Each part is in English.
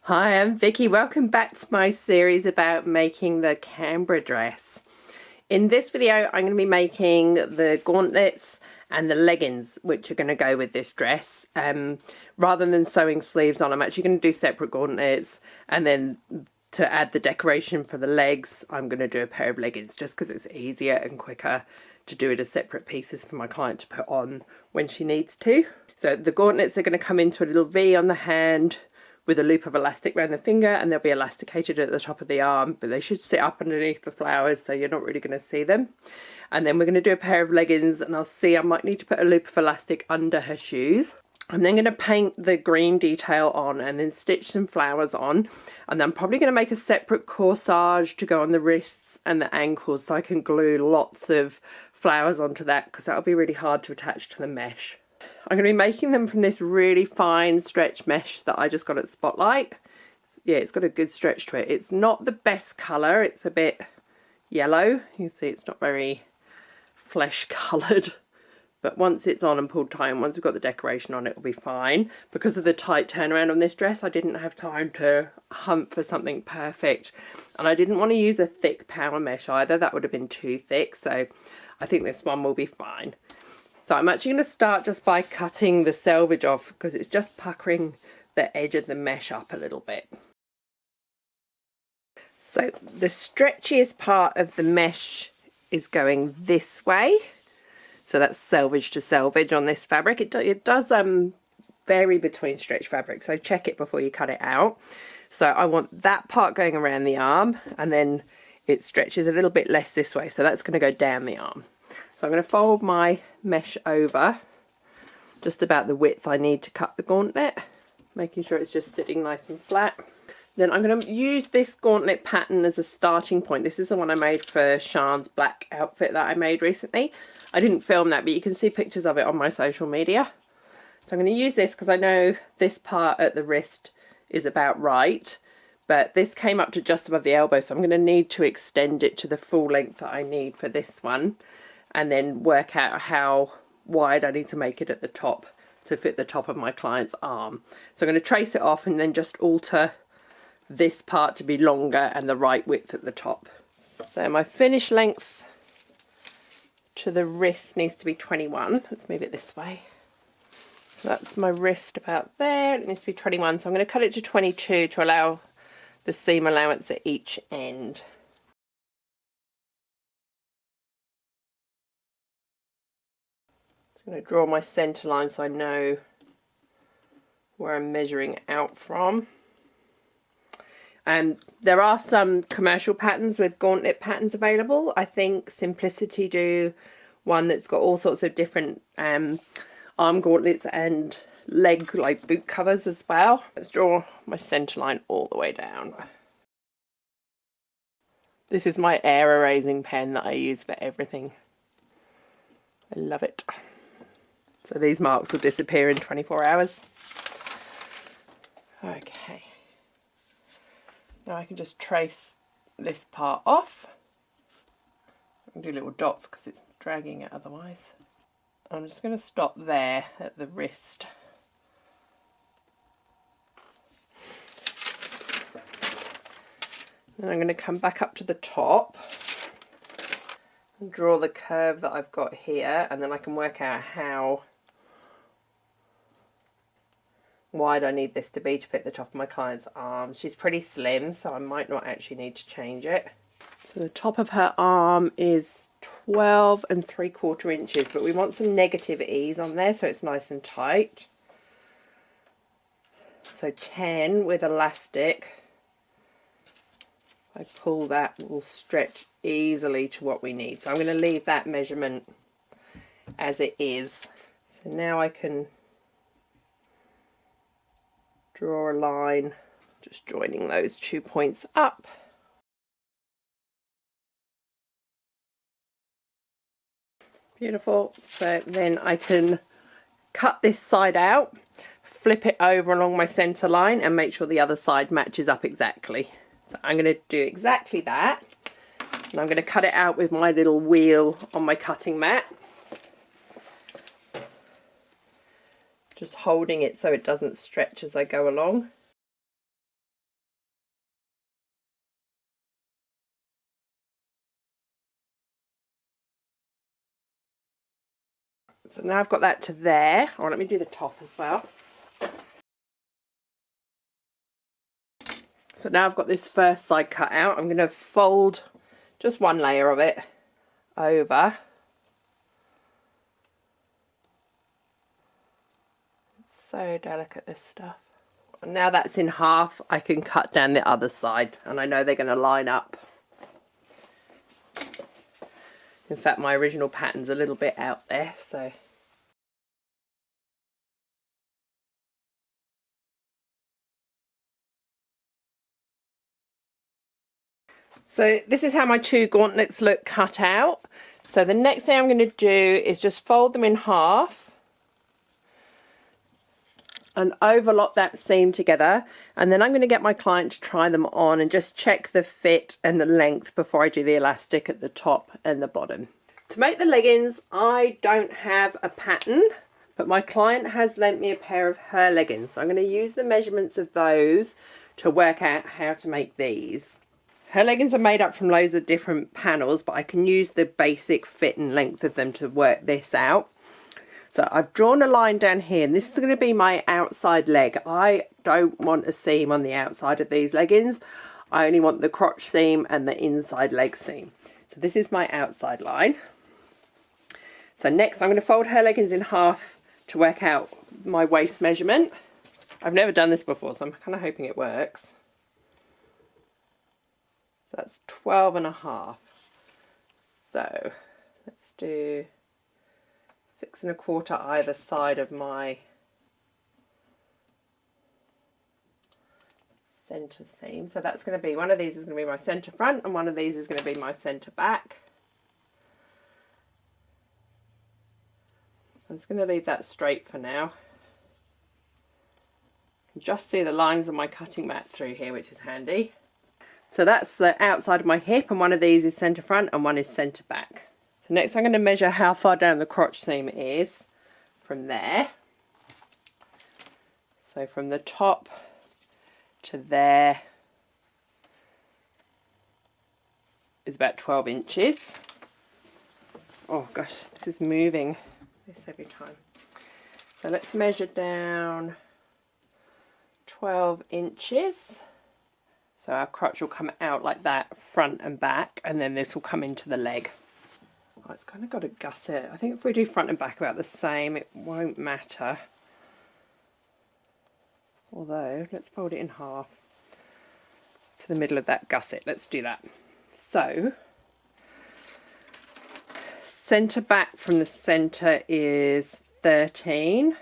Hi, I'm Vicky. Welcome back to my series about making the Canberra dress. In this video, I'm going to be making the gauntlets and the leggings, which are going to go with this dress. Rather than sewing sleeves on, I'm actually going to do separate gauntlets, and then to add the decoration for the legs, I'm going to do a pair of leggings just because it's easier and quicker to do it as separate pieces for my client to put on when she needs to. So the gauntlets are going to come into a little V on the hand with a loop of elastic around the finger, and they'll be elasticated at the top of the arm, but they should sit up underneath the flowers so you're not really going to see them. And then we're going to do a pair of leggings, and I might need to put a loop of elastic under her shoes. I'm then going to paint the green detail on and then stitch some flowers on, and I'm probably going to make a separate corsage to go on the wrists and the ankles so I can glue lots of flowers onto that, because that'll be really hard to attach to the mesh. I'm going to be making them from this really fine stretch mesh that I just got at Spotlight. Yeah, it's got a good stretch to it. It's not the best colour. It's a bit yellow. You can see it's not very flesh coloured. But once it's on and pulled tight, and once we've got the decoration on, it will be fine. Because of the tight turnaround on this dress, I didn't have time to hunt for something perfect. And I didn't want to use a thick power mesh either. That would have been too thick. So I think this one will be fine. So I'm actually going to start just by cutting the selvage off, because it's just puckering the edge of the mesh up a little bit. So the stretchiest part of the mesh is going this way. So that's selvage to selvage on this fabric. It does vary between stretch fabric, so check it before you cut it out. So I want that part going around the arm, and then it stretches a little bit less this way. So that's going to go down the arm. So I'm going to fold my mesh over just about the width I need to cut the gauntlet, making sure it's just sitting nice and flat. Then I'm going to use this gauntlet pattern as a starting point. This is the one I made for Sian's black outfit that I made recently. I didn't film that, but you can see pictures of it on my social media. So I'm going to use this because I know this part at the wrist is about right, but this came up to just above the elbow, so I'm going to need to extend it to the full length that I need for this one, and then work out how wide I need to make it at the top to fit the top of my client's arm. So I'm going to trace it off and then just alter this part to be longer and the right width at the top. So my finished length to the wrist needs to be 21. Let's move it this way. So that's my wrist about there. It needs to be 21. So I'm going to cut it to 22 to allow the seam allowance at each end. I'm going to draw my centre line so I know where I'm measuring out from. And there are some commercial patterns with gauntlet patterns available. I think Simplicity do one that's got all sorts of different arm gauntlets and leg like boot covers as well. Let's draw my centre line all the way down. This is my air erasing pen that I use for everything. I love it. So these marks will disappear in 24 hours. Okay. Now I can just trace this part off. I can do little dots because it's dragging it otherwise. I'm just going to stop there at the wrist. Then I'm going to come back up to the top and draw the curve that I've got here, and then I can work out how wide I need this to be to fit the top of my client's arm. She's pretty slim, so I might not actually need to change it. So the top of her arm is 12 3/4 inches, but we want some negative ease on there so it's nice and tight. So 10 with elastic. If I pull that, will stretch easily to what we need. So I'm going to leave that measurement as it is. So now I can draw a line, just joining those 2 points up. Beautiful. So then I can cut this side out, flip it over along my centre line, and make sure the other side matches up exactly. So I'm going to do exactly that, and I'm going to cut it out with my little wheel on my cutting mat. Just holding it so it doesn't stretch as I go along. So now I've got that to there. Oh, let me do the top as well. So now I've got this first side cut out. I'm going to fold just one layer of it over. It's so delicate, this stuff. And now that's in half, I can cut down the other side, and I know they're going to line up. In fact, my original pattern's a little bit out there, so. So this is how my two gauntlets look cut out. So the next thing I'm going to do is just fold them in half and overlock that seam together, and then I'm going to get my client to try them on and just check the fit and the length before I do the elastic at the top and the bottom. To make the leggings, I don't have a pattern, but my client has lent me a pair of her leggings, so I'm going to use the measurements of those to work out how to make these. Her leggings are made up from loads of different panels, but I can use the basic fit and length of them to work this out. So I've drawn a line down here, and this is going to be my outside leg. I don't want a seam on the outside of these leggings. I only want the crotch seam and the inside leg seam. So this is my outside line. So next I'm going to fold her leggings in half to work out my waist measurement. I've never done this before, so I'm kind of hoping it works. So that's 12.5. So let's do 6 1/4 either side of my centre seam. So that's going to be, one of these is going to be my centre front and one of these is going to be my centre back. I'm just going to leave that straight for now. You can just see the lines on my cutting mat through here, which is handy. So that's the outside of my hip, and one of these is centre front and one is centre back. So next I'm going to measure how far down the crotch seam is from there. So from the top to there is about 12 inches. Oh gosh, this is moving this every time. So let's measure down 12 inches. So our crotch will come out like that, front and back, and then this will come into the leg. Oh, it's kind of got to gusset. I think if we do front and back about the same, it won't matter. Although, let's fold it in half to the middle of that gusset. Let's do that. So, centre back from the centre is 13.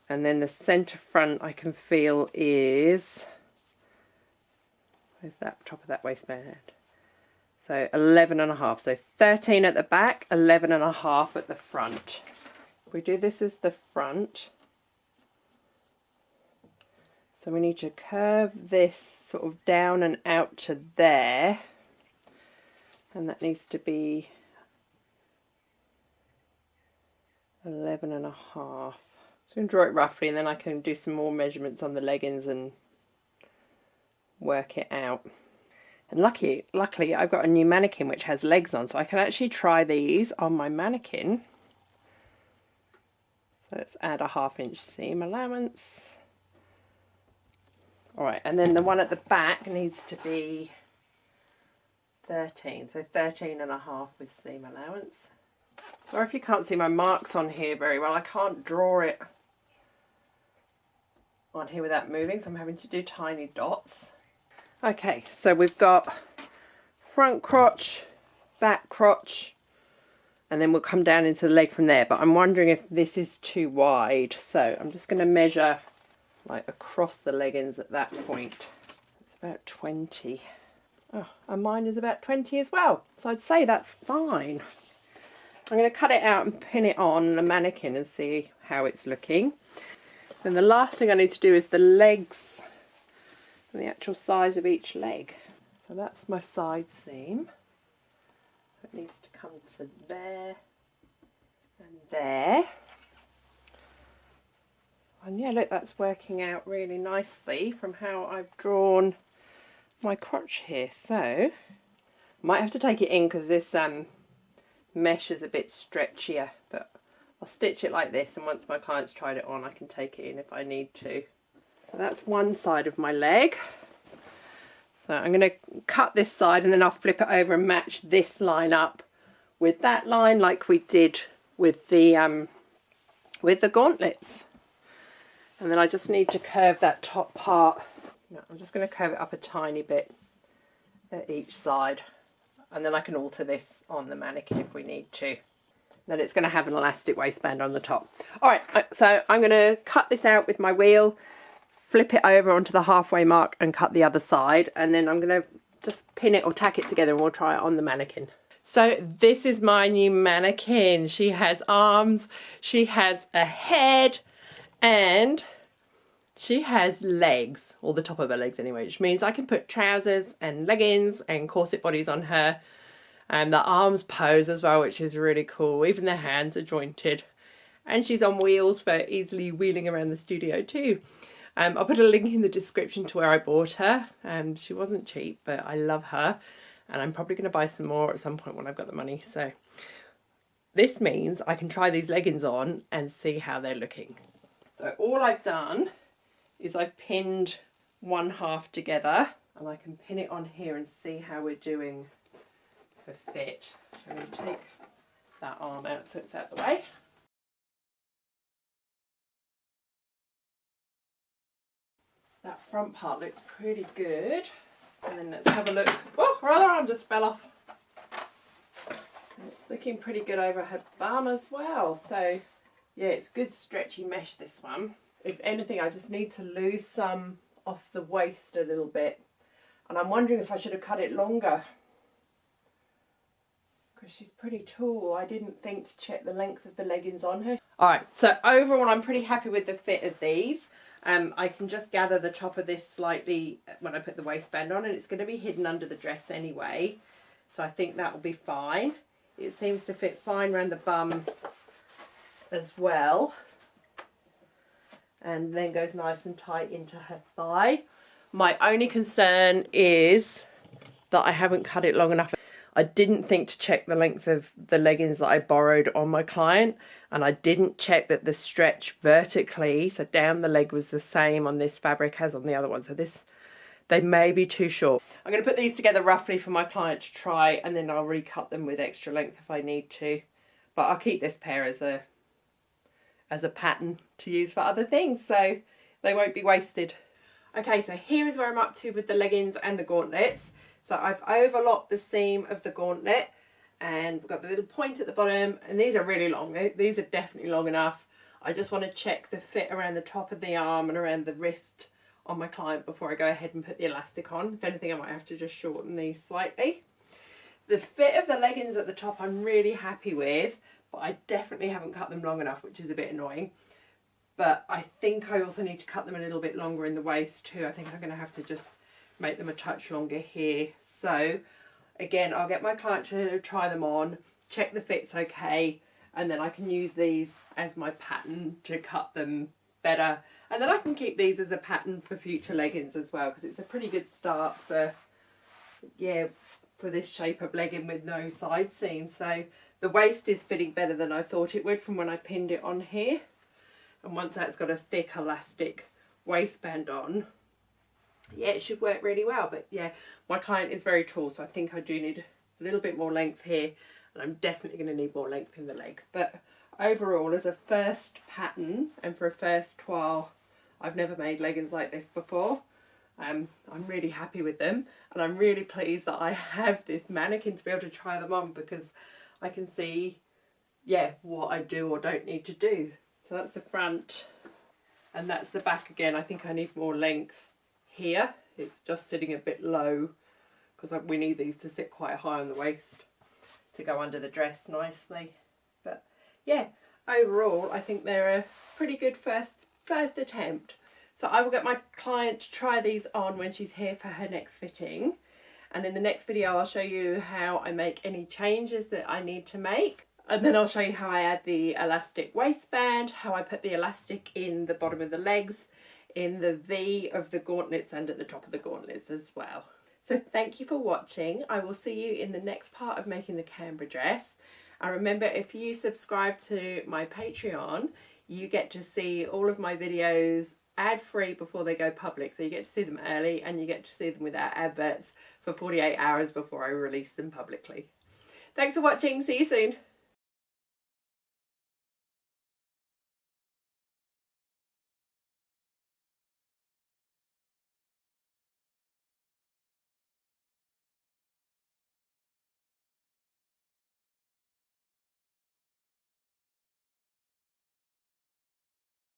And then the centre front I can feel is, where's that top of that waistband? So 11.5. So 13 at the back, 11.5 at the front. If we do this as the front, so we need to curve this sort of down and out to there, and that needs to be 11.5. So I'm going to draw it roughly, and then I can do some more measurements on the leggings and work it out. And luckily I've got a new mannequin which has legs on, so I can actually try these on my mannequin. So let's add a 1/2 inch seam allowance. Alright, and then the one at the back needs to be 13, so 13.5 with seam allowance. Sorry if you can't see my marks on here very well, I can't draw it on here without moving, so I'm having to do tiny dots. Okay, so we've got front crotch, back crotch, and then we'll come down into the leg from there, but I'm wondering if this is too wide, so I'm just going to measure like across the leggings at that point. It's about 20. Oh, and mine is about 20 as well, so I'd say that's fine. I'm going to cut it out and pin it on the mannequin and see how it's looking. Then the last thing I need to do is the legs and the actual size of each leg. So that's my side seam. It needs to come to there and there. And yeah, look, that's working out really nicely from how I've drawn my crotch here. So I might have to take it in because this mesh is a bit stretchier, but I'll stitch it like this, and once my client's tried it on I can take it in if I need to. So that's one side of my leg. So I'm going to cut this side and then I'll flip it over and match this line up with that line like we did with the gauntlets. And then I just need to curve that top part. I'm just going to curve it up a tiny bit at each side, and then I can alter this on the mannequin if we need to. Then it's going to have an elastic waistband on the top. Alright, so I'm going to cut this out with my wheel, flip it over onto the halfway mark and cut the other side, and then I'm going to just pin it or tack it together and we'll try it on the mannequin. So this is my new mannequin. She has arms, she has a head, and she has legs, or the top of her legs anyway, which means I can put trousers and leggings and corset bodies on her. And the arms pose as well, which is really cool. Even the hands are jointed. And she's on wheels for easily wheeling around the studio too. I'll put a link in the description to where I bought her. She wasn't cheap, but I love her. And I'm probably going to buy some more at some point when I've got the money. So this means I can try these leggings on and see how they're looking. So all I've done is I've pinned one half together, and I can pin it on here and see how we're doing for fit. So I'm going to take that arm out so it's out of the way. That front part looks pretty good. And then let's have a look. Oh, her other arm just fell off. And it's looking pretty good over her bum as well. So yeah, it's good stretchy mesh, this one. If anything, I just need to lose some off the waist a little bit. And I'm wondering if I should have cut it longer, because she's pretty tall. I didn't think to check the length of the leggings on her. Alright, so overall I'm pretty happy with the fit of these. I can just gather the top of this slightly when I put the waistband on, and it's going to be hidden under the dress anyway. So I think that will be fine. It seems to fit fine around the bum as well. And then goes nice and tight into her thigh. My only concern is that I haven't cut it long enough. I didn't think to check the length of the leggings that I borrowed on my client, and I didn't check that the stretch vertically, so down the leg, was the same on this fabric as on the other one. So they may be too short. I'm going to put these together roughly for my client to try, and then I'll recut them with extra length if I need to. But I'll keep this pair as a pattern to use for other things, so they won't be wasted. Okay, so here is where I'm up to with the leggings and the gauntlets. So I've overlocked the seam of the gauntlet, and we've got the little point at the bottom, and these are really long. These are definitely long enough. I just want to check the fit around the top of the arm and around the wrist on my client before I go ahead and put the elastic on. If anything, I might have to just shorten these slightly. The fit of the leggings at the top I'm really happy with, but I definitely haven't cut them long enough, which is a bit annoying. But I think I also need to cut them a little bit longer in the waist too. I think I'm going to have to just make them a touch longer here. So again, I'll get my client to try them on, check the fit's okay, and then I can use these as my pattern to cut them better. And then I can keep these as a pattern for future leggings as well, because it's a pretty good start for, yeah, for this shape of legging with no side seam. So the waist is fitting better than I thought it would from when I pinned it on here. And once that's got a thick elastic waistband on, yeah, it should work really well. But yeah, my client is very tall, so I think I do need a little bit more length here, and I'm definitely going to need more length in the leg. But overall, as a first pattern and for a first toile, I've never made leggings like this before. I'm really happy with them, and I'm really pleased that I have this mannequin to be able to try them on, because I can see, yeah, what I do or don't need to do. So that's the front, and that's the back again. I think I need more length here. It's just sitting a bit low, because we need these to sit quite high on the waist to go under the dress nicely. But yeah, overall I think they're a pretty good first attempt. So I will get my client to try these on when she's here for her next fitting, and in the next video I'll show you how I make any changes that I need to make, and then I'll show you how I add the elastic waistband, how I put the elastic in the bottom of the legs, in the V of the gauntlets, and at the top of the gauntlets as well. So thank you for watching. I will see you in the next part of making the Canberra dress, And remember, if you subscribe to my Patreon, you get to see all of my videos ad-free before they go public. So you get to see them early and you get to see them without adverts for 48 hours before I release them publicly. Thanks for watching. See you soon.